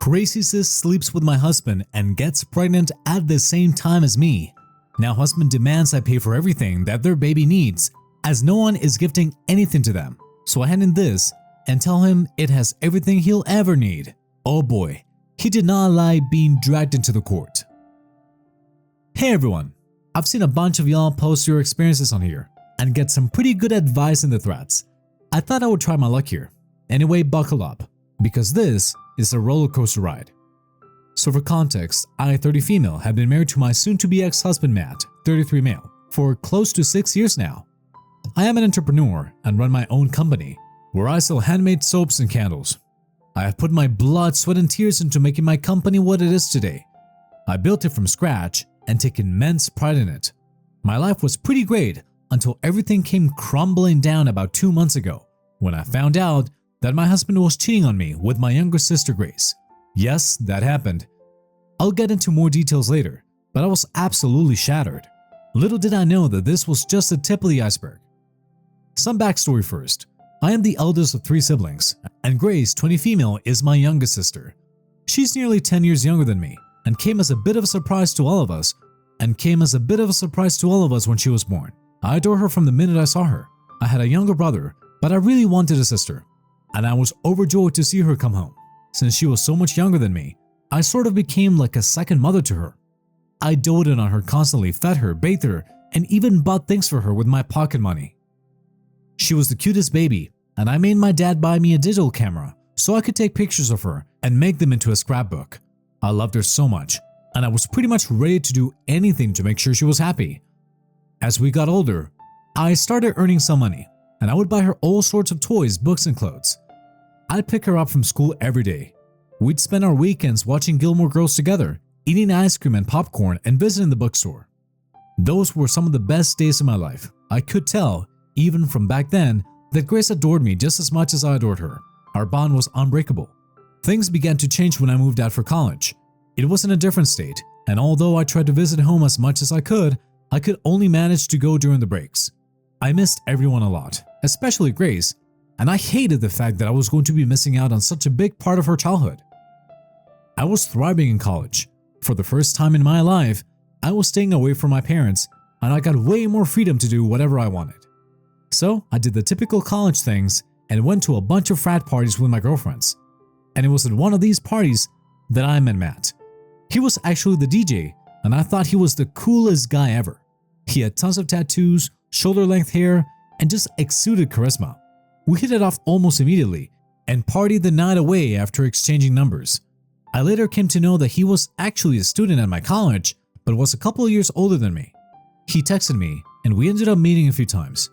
Crazy sis sleeps with my husband and gets pregnant at the same time as me. Now husband demands I pay for everything that their baby needs, as no one is gifting anything to them. So I hand in this and tell him it has everything he'll ever need. Oh boy, he did not like being dragged into the court. Hey everyone, I've seen a bunch of y'all post your experiences on here and get some pretty good advice in the threads. I thought I would try my luck here. Anyway, buckle up, because this is a roller coaster ride. So for context, I, 30 female, have been married to my soon-to-be ex-husband Matt, 33 male, for close to 6 years now. I am an entrepreneur and run my own company, where I sell handmade soaps and candles. I have put my blood, sweat and tears into making my company what it is today. I built it from scratch and take immense pride in it. My life was pretty great until everything came crumbling down about 2 months ago, when I found out that my husband was cheating on me with my younger sister Grace. Yes, that happened. I'll get into more details later, but I was absolutely shattered. Little did I know that this was just the tip of the iceberg. Some backstory first. I am the eldest of 3 siblings, and Grace, 20 female, is my youngest sister. She's nearly 10 years younger than me, and came as a bit of a surprise to all of us, when she was born. I adore her from the minute I saw her. I had a younger brother, but I really wanted a sister, and I was overjoyed to see her come home. Since she was so much younger than me, I sort of became like a second mother to her. I doted on her constantly, fed her, bathed her, and even bought things for her with my pocket money. She was the cutest baby, and I made my dad buy me a digital camera so I could take pictures of her and make them into a scrapbook. I loved her so much, and I was pretty much ready to do anything to make sure she was happy. As we got older, I started earning some money, and I would buy her all sorts of toys, books, and clothes. I'd pick her up from school every day. We'd spend our weekends watching Gilmore Girls together, eating ice cream and popcorn, and visiting the bookstore. Those were some of the best days of my life. I could tell, even from back then, that Grace adored me just as much as I adored her. Our bond was unbreakable. Things began to change when I moved out for college. It was in a different state, and although I tried to visit home as much as I could only manage to go during the breaks. I missed everyone a lot, especially Grace, and I hated the fact that I was going to be missing out on such a big part of her childhood. I was thriving in college. For the first time in my life, I was staying away from my parents, and I got way more freedom to do whatever I wanted. So I did the typical college things and went to a bunch of frat parties with my girlfriends. And it was at one of these parties that I met Matt. He was actually the DJ, and I thought he was the coolest guy ever. He had tons of tattoos, shoulder-length hair, and just exuded charisma. We hit it off almost immediately and partied the night away after exchanging numbers. I later came to know that he was actually a student at my college, but was a couple of years older than me. He texted me, and we ended up meeting a few times.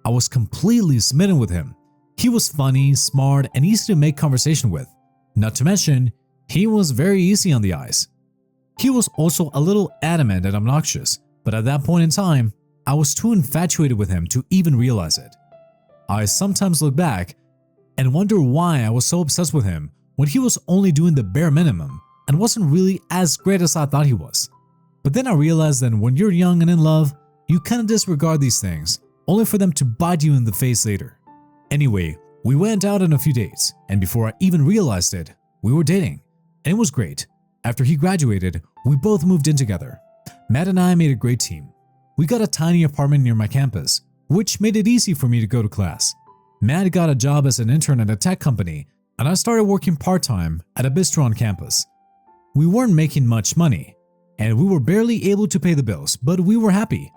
I was completely smitten with him. He was funny, smart, and easy to make conversation with. Not to mention, he was very easy on the eyes. He was also a little adamant and obnoxious, but at that point in time, I was too infatuated with him to even realize it. I sometimes look back and wonder why I was so obsessed with him when he was only doing the bare minimum and wasn't really as great as I thought he was. But then I realized that when you're young and in love, you kind of disregard these things, only for them to bite you in the face later. Anyway, we went out on a few dates, and before I even realized it, we were dating, and it was great. After he graduated, we both moved in together. Matt and I made a great team. We got a tiny apartment near my campus, which made it easy for me to go to class. Matt got a job as an intern at a tech company, and I started working part-time at a bistro on campus. We weren't making much money, and we were barely able to pay the bills, but we were happy.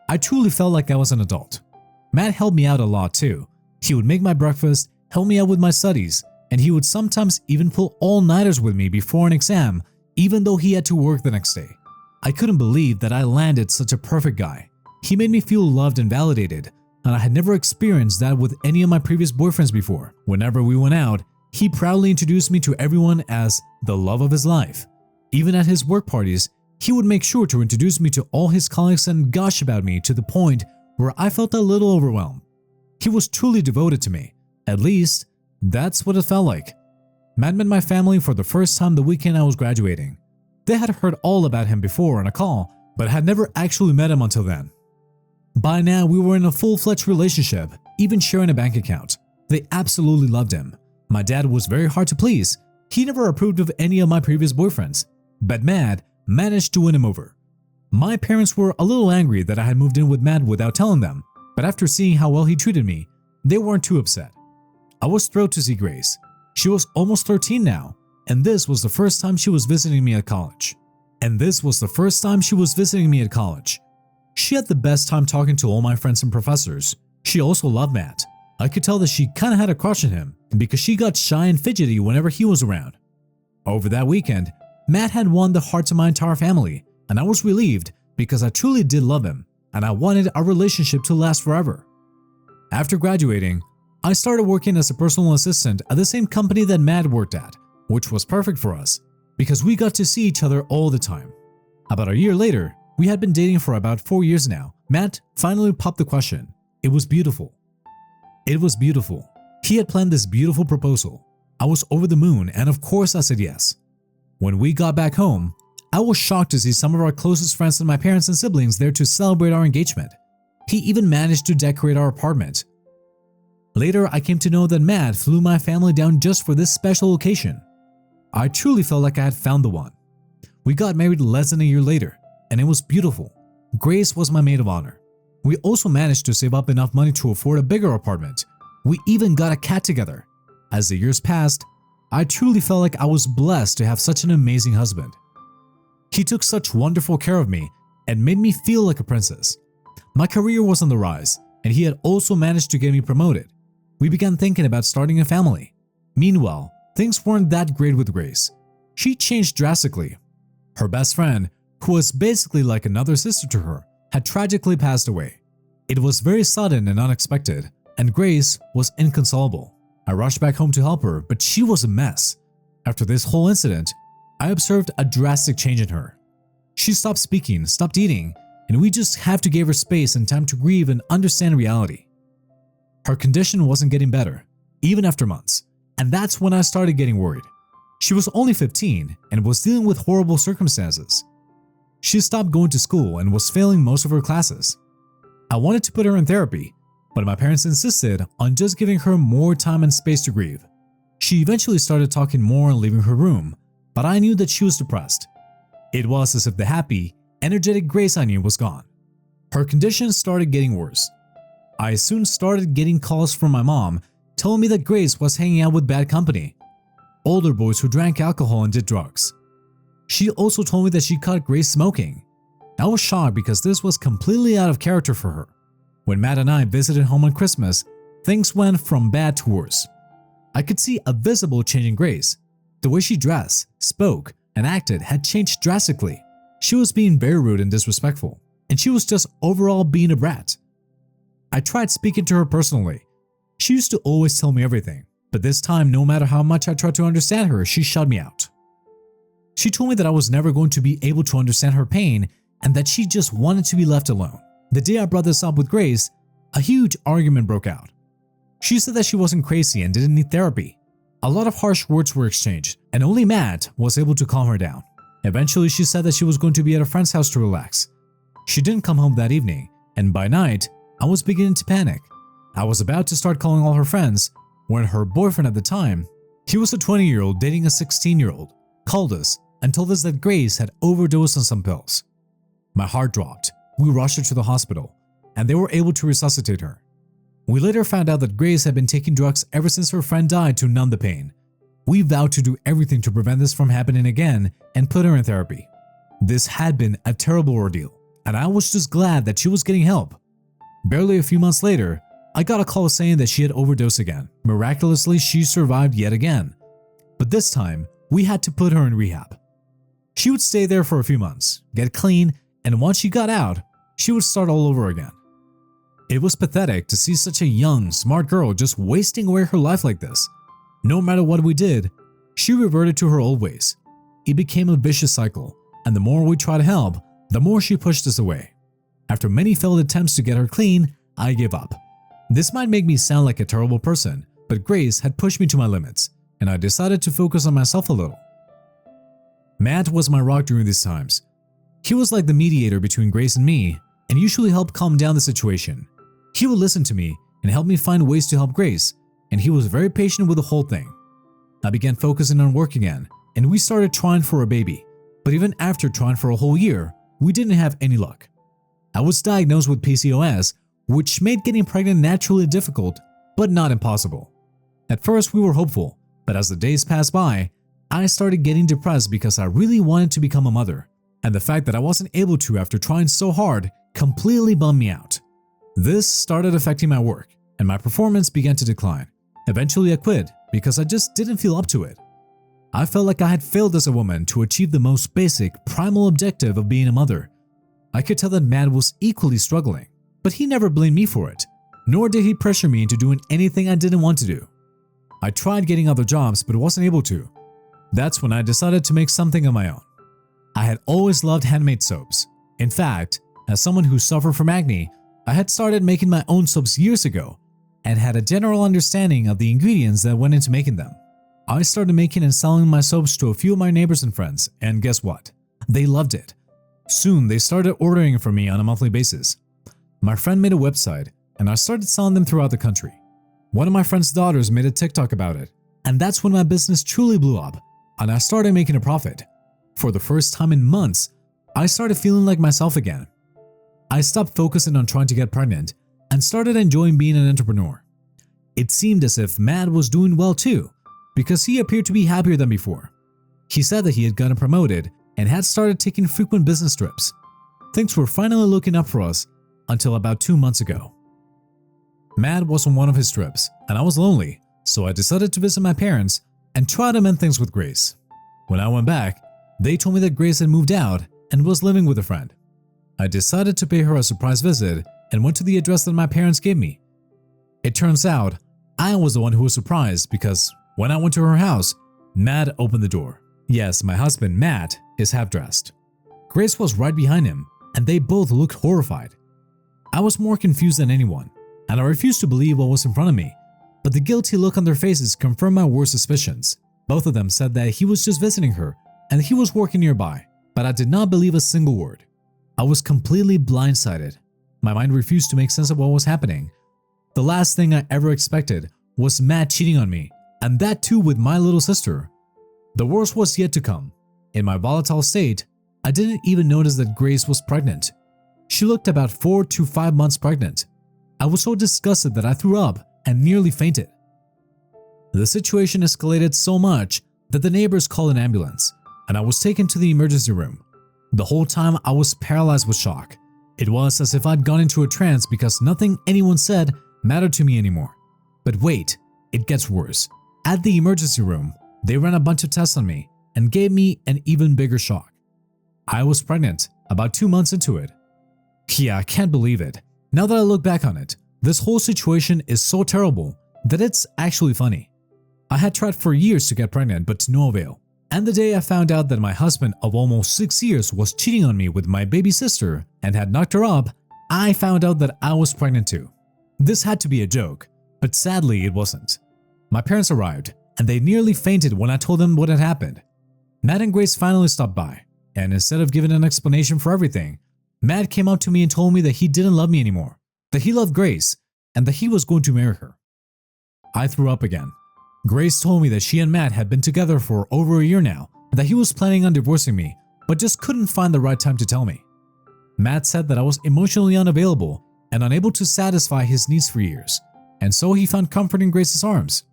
I truly felt like I was an adult. Matt helped me out a lot too. He would make my breakfast, help me out with my studies, and he would sometimes even pull all-nighters with me before an exam, even though he had to work the next day. I couldn't believe that I landed such a perfect guy. He made me feel loved and validated, and I had never experienced that with any of my previous boyfriends before. Whenever we went out, he proudly introduced me to everyone as the love of his life. Even at his work parties, he would make sure to introduce me to all his colleagues and gush about me to the point where I felt a little overwhelmed. He was truly devoted to me. At least, that's what it felt like. Matt met my family for the first time the weekend I was graduating. They had heard all about him before on a call, but had never actually met him until then. By now, we were in a full-fledged relationship, even sharing a bank account. They absolutely loved him. My dad was very hard to please, He never approved of any of my previous boyfriends, but Matt managed to win him over. My parents were a little angry that I had moved in with Matt without telling them, but after seeing how well he treated me, they weren't too upset. I was thrilled to see Grace. She was almost 13 now, and this was the first time she was visiting me at college. She had the best time talking to all my friends and professors. She also loved Matt. I could tell that she kinda had a crush on him because she got shy and fidgety whenever he was around. Over that weekend, Matt had won the hearts of my entire family, and I was relieved because I truly did love him and I wanted our relationship to last forever. After graduating, I started working as a personal assistant at the same company that Matt worked at, which was perfect for us because we got to see each other all the time. About a year later, we had been dating for about 4 years now. Matt finally popped the question. It was beautiful. He had planned this beautiful proposal. I was over the moon, and of course I said yes. When we got back home, I was shocked to see some of our closest friends and my parents and siblings there to celebrate our engagement. He even managed to decorate our apartment. Later, I came to know that Matt flew my family down just for this special occasion. I truly felt like I had found the one. We got married less than a year later, and it was beautiful. Grace was my maid of honor. We also managed to save up enough money to afford a bigger apartment. We even got a cat together. As the years passed, I truly felt like I was blessed to have such an amazing husband. He took such wonderful care of me and made me feel like a princess. My career was on the rise, and he had also managed to get me promoted. We began thinking about starting a family. Meanwhile, things weren't that great with Grace. She changed drastically. Her best friend, who was basically like another sister to her, had tragically passed away. It was very sudden and unexpected, and Grace was inconsolable. I rushed back home to help her, but she was a mess. After this whole incident, I observed a drastic change in her. She stopped speaking, stopped eating, and we just have to give her space and time to grieve and understand reality. Her condition wasn't getting better, even after months, and that's when I started getting worried. She was only 15 and was dealing with horrible circumstances. She stopped going to school and was failing most of her classes. I wanted to put her in therapy, but my parents insisted on just giving her more time and space to grieve. She eventually started talking more and leaving her room, but I knew that she was depressed. It was as if the happy, energetic Grace I knew was gone. Her condition started getting worse. I soon started getting calls from my mom telling me that Grace was hanging out with bad company, older boys who drank alcohol and did drugs. She also told me that she caught Grace smoking. I was shocked because this was completely out of character for her. When Matt and I visited home on Christmas, things went from bad to worse. I could see a visible change in Grace. The way she dressed, spoke, and acted had changed drastically. She was being very rude and disrespectful, and she was just overall being a brat. I tried speaking to her personally. She used to always tell me everything, but this time, no matter how much I tried to understand her, she shut me out. She told me that I was never going to be able to understand her pain and that she just wanted to be left alone. The day I brought this up with Grace, a huge argument broke out. She said that she wasn't crazy and didn't need therapy. A lot of harsh words were exchanged, and only Matt was able to calm her down. Eventually, she said that she was going to be at a friend's house to relax. She didn't come home that evening, and by night, I was beginning to panic. I was about to start calling all her friends when her boyfriend at the time, he was a 20-year-old dating a 16-year-old, called us and told us that Grace had overdosed on some pills. My heart dropped. We rushed her to the hospital, and they were able to resuscitate her. We later found out that Grace had been taking drugs ever since her friend died to numb the pain. We vowed to do everything to prevent this from happening again and put her in therapy. This had been a terrible ordeal, and I was just glad that she was getting help. Barely a few months later, I got a call saying that she had overdosed again. Miraculously, she survived yet again. But this time, we had to put her in rehab. She would stay there for a few months, get clean, and once she got out, she would start all over again. It was pathetic to see such a young, smart girl just wasting away her life like this. No matter what we did, she reverted to her old ways. It became a vicious cycle, and the more we tried to help, the more she pushed us away. After many failed attempts to get her clean, I gave up. This might make me sound like a terrible person, but Grace had pushed me to my limits, and I decided to focus on myself a little. Matt was my rock during these times. He was like the mediator between Grace and me, and usually helped calm down the situation. He would listen to me and help me find ways to help Grace, and he was very patient with the whole thing. I began focusing on work again, and we started trying for a baby. But even after trying for a whole year, we didn't have any luck. I was diagnosed with PCOS, which made getting pregnant naturally difficult, but not impossible. At first, we were hopeful, but as the days passed by, I started getting depressed because I really wanted to become a mother, and the fact that I wasn't able to after trying so hard completely bummed me out. This started affecting my work, and my performance began to decline. Eventually, I quit because I just didn't feel up to it. I felt like I had failed as a woman to achieve the most basic, primal objective of being a mother. I could tell that Matt was equally struggling, but he never blamed me for it, nor did he pressure me into doing anything I didn't want to do. I tried getting other jobs but wasn't able to. That's when I decided to make something of my own. I had always loved handmade soaps. In fact, as someone who suffered from acne, I had started making my own soaps years ago and had a general understanding of the ingredients that went into making them. I started making and selling my soaps to a few of my neighbors and friends, and guess what? They loved it. Soon, they started ordering from me on a monthly basis. My friend made a website, and I started selling them throughout the country. One of my friend's daughters made a TikTok about it, and that's when my business truly blew up, and I started making a profit. For the first time in months, I started feeling like myself again. I stopped focusing on trying to get pregnant and started enjoying being an entrepreneur. It seemed as if Matt was doing well too, because he appeared to be happier than before. He said that he had gotten promoted and had started taking frequent business trips. Things were finally looking up for us until about 2 months ago. Matt was on one of his trips and I was lonely, so I decided to visit my parents and try to mend things with Grace. When I went back, they told me that Grace had moved out and was living with a friend. I decided to pay her a surprise visit and went to the address that my parents gave me. It turns out, I was the one who was surprised because when I went to her house, Matt opened the door. Yes, my husband, Matt, is half-dressed. Grace was right behind him, and they both looked horrified. I was more confused than anyone, and I refused to believe what was in front of me, but the guilty look on their faces confirmed my worst suspicions. Both of them said that he was just visiting her and he was working nearby, but I did not believe a single word. I was completely blindsided. My mind refused to make sense of what was happening. The last thing I ever expected was Matt cheating on me, and that too with my little sister. The worst was yet to come. In my volatile state, I didn't even notice that Grace was pregnant. She looked about 4 to 5 months pregnant. I was so disgusted that I threw up and nearly fainted. The situation escalated so much that the neighbors called an ambulance, and I was taken to the emergency room. The whole time I was paralyzed with shock. It was as if I'd gone into a trance because nothing anyone said mattered to me anymore. But wait, it gets worse. At the emergency room, they ran a bunch of tests on me and gave me an even bigger shock. I was pregnant, about 2 months into it. Yeah, I can't believe it. Now that I look back on it, this whole situation is so terrible that it's actually funny. I had tried for years to get pregnant, but to no avail. And the day I found out that my husband of almost 6 years was cheating on me with my baby sister and had knocked her up, I found out that I was pregnant too. This had to be a joke, but sadly it wasn't. My parents arrived, and they nearly fainted when I told them what had happened. Matt and Grace finally stopped by, and instead of giving an explanation for everything, Matt came up to me and told me that he didn't love me anymore, that he loved Grace, and that he was going to marry her. I threw up again. Grace told me that she and Matt had been together for over a year now, and that he was planning on divorcing me, but just couldn't find the right time to tell me. Matt said that I was emotionally unavailable and unable to satisfy his needs for years, and so he found comfort in Grace's arms.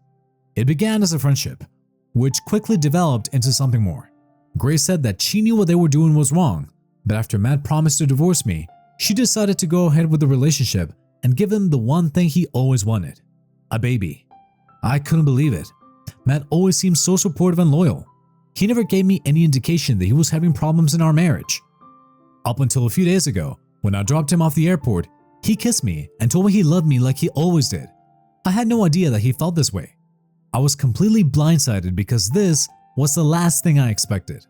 It began as a friendship, which quickly developed into something more. Grace said that she knew what they were doing was wrong, but after Matt promised to divorce me, she decided to go ahead with the relationship and give him the one thing he always wanted: a baby. I couldn't believe it. Matt always seemed so supportive and loyal. He never gave me any indication that he was having problems in our marriage. Up until a few days ago, when I dropped him off the airport, he kissed me and told me he loved me like he always did. I had no idea that he felt this way. I was completely blindsided because this was the last thing I expected.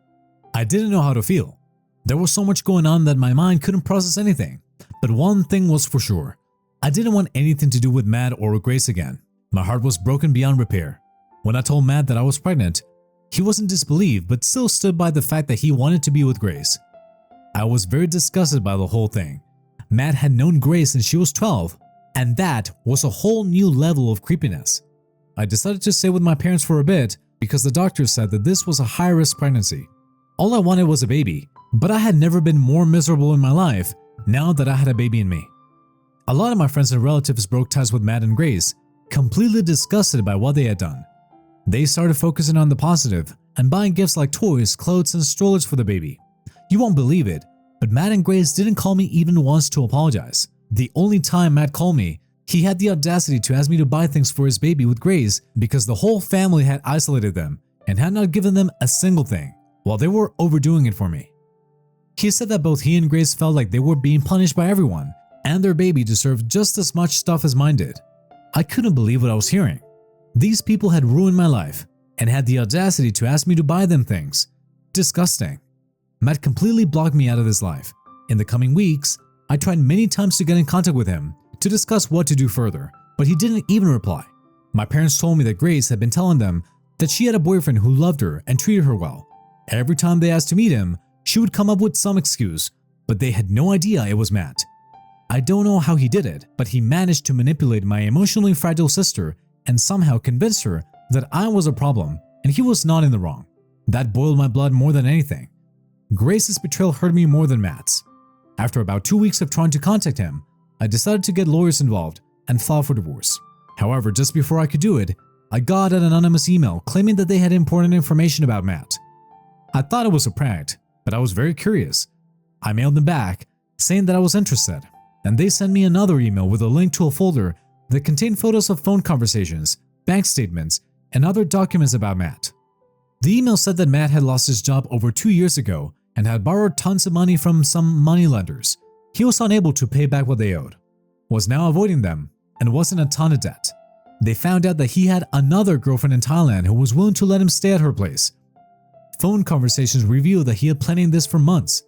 I didn't know how to feel. There was so much going on that my mind couldn't process anything. But one thing was for sure. I didn't want anything to do with Matt or Grace again. My heart was broken beyond repair. When I told Matt that I was pregnant, he wasn't disbelieved but still stood by the fact that he wanted to be with Grace. I was very disgusted by the whole thing. Matt had known Grace since she was 12, and that was a whole new level of creepiness. I decided to stay with my parents for a bit because the doctor said that this was a high-risk pregnancy. All I wanted was a baby, but I had never been more miserable in my life now that I had a baby in me. A lot of my friends and relatives broke ties with Matt and Grace, completely disgusted by what they had done. They started focusing on the positive and buying gifts like toys, clothes, and strollers for the baby. You won't believe it, but Matt and Grace didn't call me even once to apologize. The only time Matt called me, he had the audacity to ask me to buy things for his baby with Grace because the whole family had isolated them and had not given them a single thing, while they were overdoing it for me. He said that both he and Grace felt like they were being punished by everyone, and their baby deserved just as much stuff as mine did. I couldn't believe what I was hearing. These people had ruined my life and had the audacity to ask me to buy them things. Disgusting. Matt completely blocked me out of his life. In the coming weeks, I tried many times to get in contact with him to discuss what to do further, but he didn't even reply. My parents told me that Grace had been telling them that she had a boyfriend who loved her and treated her well. Every time they asked to meet him, she would come up with some excuse, but they had no idea it was Matt. I don't know how he did it, but he managed to manipulate my emotionally fragile sister and somehow convince her that I was a problem and he was not in the wrong. That boiled my blood more than anything. Grace's betrayal hurt me more than Matt's. After about 2 weeks of trying to contact him, I decided to get lawyers involved and file for divorce. However, just before I could do it, I got an anonymous email claiming that they had important information about Matt. I thought it was a prank, but I was very curious. I mailed them back, saying that I was interested, and they sent me another email with a link to a folder that contained photos of phone conversations, bank statements, and other documents about Matt. The email said that Matt had lost his job over 2 years ago and had borrowed tons of money from some moneylenders. He was unable to pay back what they owed, was now avoiding them, and was in a ton of debt. They found out that he had another girlfriend in Thailand who was willing to let him stay at her place. Phone conversations revealed that he had planning this for months.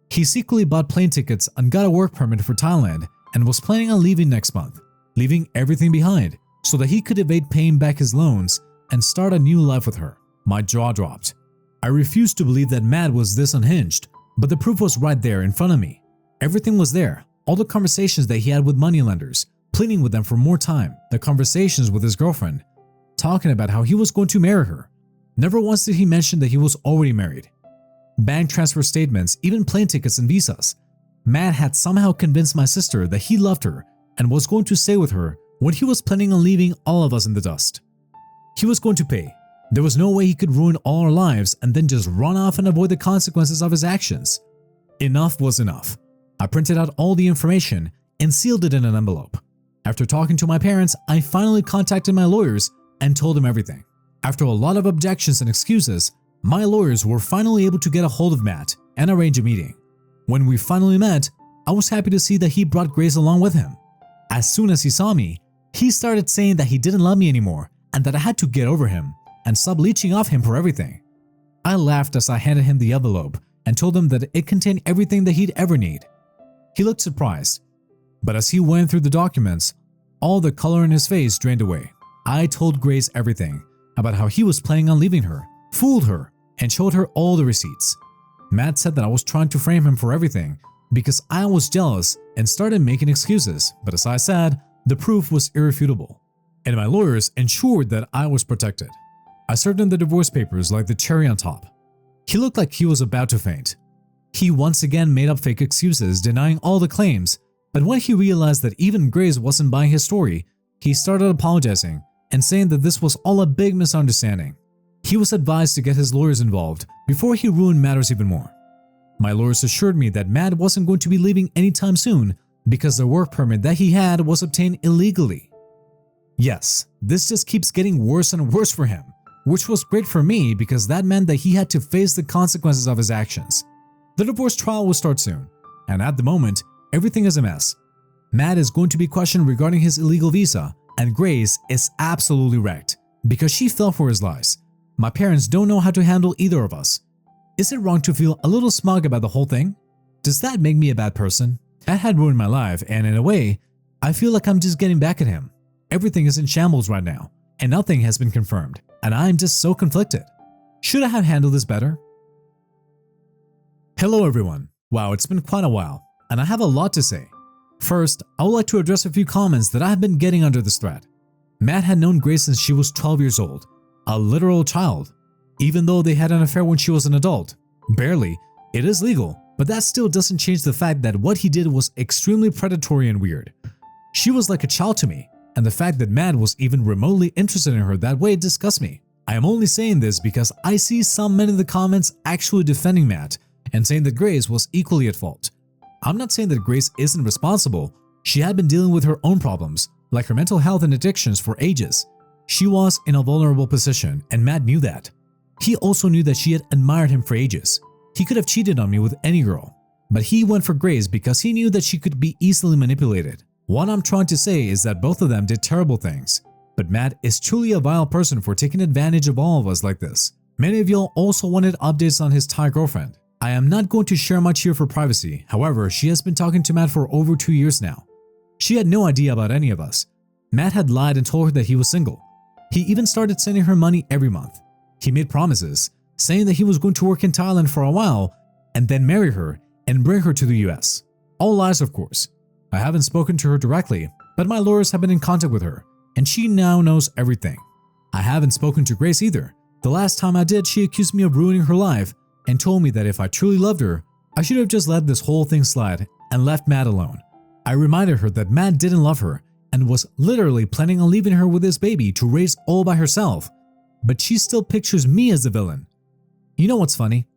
He secretly bought plane tickets and got a work permit for Thailand and was planning on leaving next month, leaving everything behind so that he could evade paying back his loans and start a new life with her. My jaw dropped. I refused to believe that Matt was this unhinged, but the proof was right there in front of me. Everything was there, all the conversations that he had with moneylenders, pleading with them for more time, the conversations with his girlfriend, talking about how he was going to marry her. Never once did he mention that he was already married. Bank transfer statements, even plane tickets and visas. Matt had somehow convinced my sister that he loved her and was going to stay with her when he was planning on leaving all of us in the dust. He was going to pay. There was no way he could ruin all our lives and then just run off and avoid the consequences of his actions. Enough was enough. I printed out all the information and sealed it in an envelope. After talking to my parents, I finally contacted my lawyers and told them everything. After a lot of objections and excuses, my lawyers were finally able to get a hold of Matt and arrange a meeting. When we finally met, I was happy to see that he brought Grace along with him. As soon as he saw me, he started saying that he didn't love me anymore and that I had to get over him and stop leeching off him for everything. I laughed as I handed him the envelope and told him that it contained everything that he'd ever need. He looked surprised, but as he went through the documents, all the color in his face drained away. I told Grace everything about how he was planning on leaving her, fooled her, and showed her all the receipts. Matt said that I was trying to frame him for everything because I was jealous and started making excuses, but as I said, the proof was irrefutable, and my lawyers ensured that I was protected. I served him the divorce papers like the cherry on top. He looked like he was about to faint. He once again made up fake excuses, denying all the claims, but when he realized that even Grace wasn't buying his story, he started apologizing and saying that this was all a big misunderstanding. He was advised to get his lawyers involved before he ruined matters even more. My lawyers assured me that Matt wasn't going to be leaving anytime soon because the work permit that he had was obtained illegally. Yes, this just keeps getting worse and worse for him, which was great for me because that meant that he had to face the consequences of his actions. The divorce trial will start soon, and at the moment, everything is a mess. Matt is going to be questioned regarding his illegal visa, and Grace is absolutely wrecked because she fell for his lies. My parents don't know how to handle either of us. Is it wrong to feel a little smug about the whole thing? Does that make me a bad person? Matt had ruined my life, and in a way, I feel like I'm just getting back at him. Everything is in shambles right now, and nothing has been confirmed, and I'm just so conflicted. Should I have handled this better? Hello everyone. Wow, it's been quite a while, and I have a lot to say. First, I would like to address a few comments that I have been getting under this thread. Matt had known Grace since she was 12 years old. a literal child, even though they had an affair when she was an adult. Barely. It is legal, but that still doesn't change the fact that what he did was extremely predatory and weird. She was like a child to me, and the fact that Matt was even remotely interested in her that way disgusts me. I am only saying this because I see some men in the comments actually defending Matt and saying that Grace was equally at fault. I'm not saying that Grace isn't responsible. She had been dealing with her own problems, like her mental health and addictions, for ages. She was in a vulnerable position, and Matt knew that. He also knew that she had admired him for ages. He could have cheated on me with any girl, but he went for Grace because he knew that she could be easily manipulated. What I'm trying to say is that both of them did terrible things, but Matt is truly a vile person for taking advantage of all of us like this. Many of y'all also wanted updates on his Thai girlfriend. I am not going to share much here for privacy. However, she has been talking to Matt for over 2 years now. She had no idea about any of us. Matt had lied and told her that he was single. He even started sending her money every month. He made promises, saying that he was going to work in Thailand for a while and then marry her and bring her to the US. All lies, of course. I haven't spoken to her directly, but my lawyers have been in contact with her, and she now knows everything. I haven't spoken to Grace either. The last time I did, she accused me of ruining her life and told me that if I truly loved her, I should have just let this whole thing slide and left Matt alone. I reminded her that Matt didn't love her and was literally planning on leaving her with his baby to raise all by herself, but she still pictures me as the villain. You know what's funny?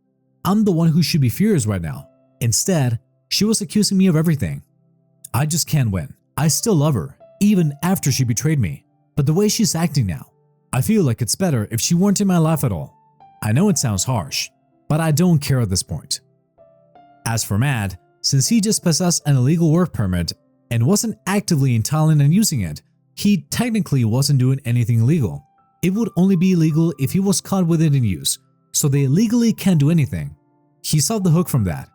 I'm the one who should be furious right now. Instead, she was accusing me of everything. I just can't win. I still love her, even after she betrayed me. But the way she's acting now, I feel like it's better if she weren't in my life at all. I know it sounds harsh, but I don't care at this point. As for Matt, since he just possessed an illegal work permit and wasn't actively in Thailand and using it, he technically wasn't doing anything illegal. It would only be illegal if he was caught with it in use, so they legally can't do anything. He's off the hook from that.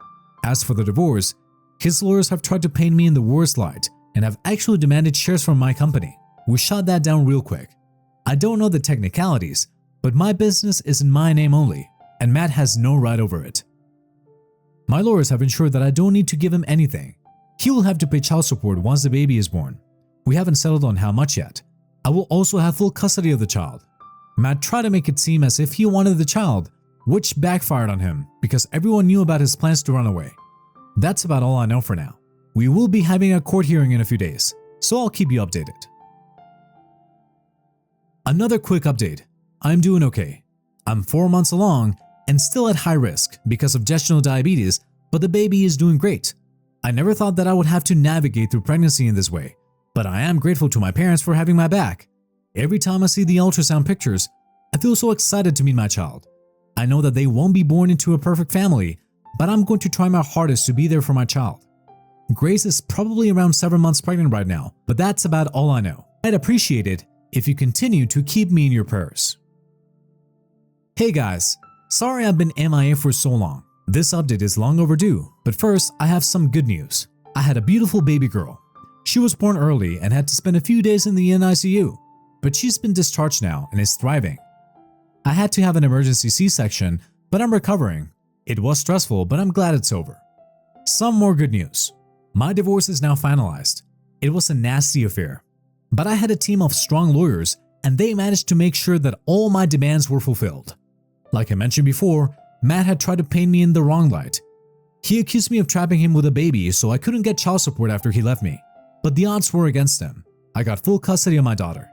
As for the divorce, his lawyers have tried to paint me in the worst light and have actually demanded shares from my company. We shot that down real quick. I don't know the technicalities, but my business is in my name only, and Matt has no right over it. My lawyers have ensured that I don't need to give him anything. He will have to pay child support once the baby is born. We haven't settled on how much yet. I will also have full custody of the child. Matt tried to make it seem as if he wanted the child, which backfired on him because everyone knew about his plans to run away. That's about all I know for now. We will be having a court hearing in a few days, so I'll keep you updated. Another quick update. I'm doing okay. I'm 4 months along and still at high risk because of gestational diabetes, but the baby is doing great. I never thought that I would have to navigate through pregnancy in this way, but I am grateful to my parents for having my back. Every time I see the ultrasound pictures, I feel so excited to meet my child. I know that they won't be born into a perfect family, but I'm going to try my hardest to be there for my child. Grace is probably around 7 months pregnant right now, but that's about all I know. I'd appreciate it if you continue to keep me in your prayers. Hey guys, sorry I've been MIA for so long. This update is long overdue, but first I have some good news. I had a beautiful baby girl. She was born early and had to spend a few days in the NICU, but she's been discharged now and is thriving. I had to have an emergency C-section, but I'm recovering. It was stressful, but I'm glad it's over. Some more good news. My divorce is now finalized. It was a nasty affair, but I had a team of strong lawyers and they managed to make sure that all my demands were fulfilled. Like I mentioned before, Matt had tried to paint me in the wrong light. He accused me of trapping him with a baby so I couldn't get child support after he left me, but the odds were against him. I got full custody of my daughter.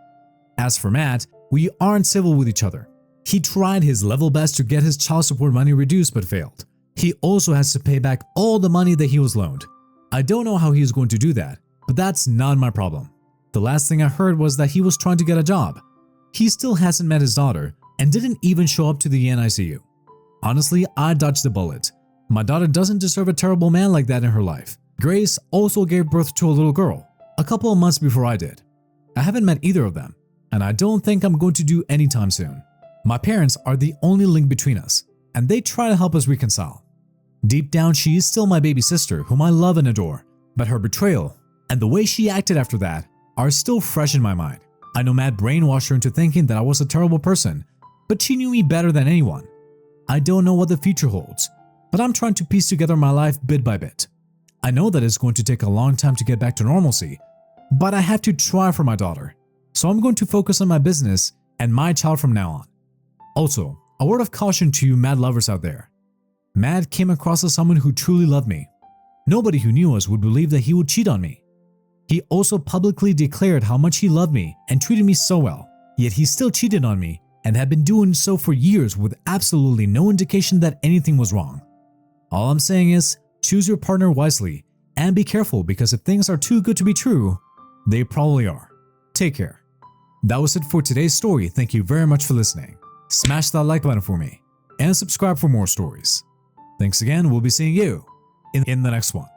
As for Matt, we aren't civil with each other. He tried his level best to get his child support money reduced but failed. He also has to pay back all the money that he was loaned. I don't know how he is going to do that, but that's not my problem. The last thing I heard was that he was trying to get a job. He still hasn't met his daughter and didn't even show up to the NICU. Honestly, I dodged the bullet. My daughter doesn't deserve a terrible man like that in her life. Grace also gave birth to a little girl a couple of months before I did. I haven't met either of them, and I don't think I'm going to do anytime soon. My parents are the only link between us, and they try to help us reconcile. Deep down, she is still my baby sister whom I love and adore, but her betrayal and the way she acted after that are still fresh in my mind. I know Matt brainwashed her into thinking that I was a terrible person, but she knew me better than anyone. I don't know what the future holds, but I'm trying to piece together my life bit by bit. I know that it's going to take a long time to get back to normalcy, but I have to try for my daughter. So I'm going to focus on my business and my child from now on. Also, a word of caution to you mad lovers out there. Mad came across as someone who truly loved me. Nobody who knew us would believe that he would cheat on me. He also publicly declared how much he loved me and treated me so well, yet he still cheated on me and had been doing so for years with absolutely no indication that anything was wrong. All I'm saying is, choose your partner wisely and be careful, because if things are too good to be true, they probably are. Take care. That was it for today's story. Thank you very much for listening. Smash that like button for me and subscribe for more stories. Thanks again. We'll be seeing you in the next one.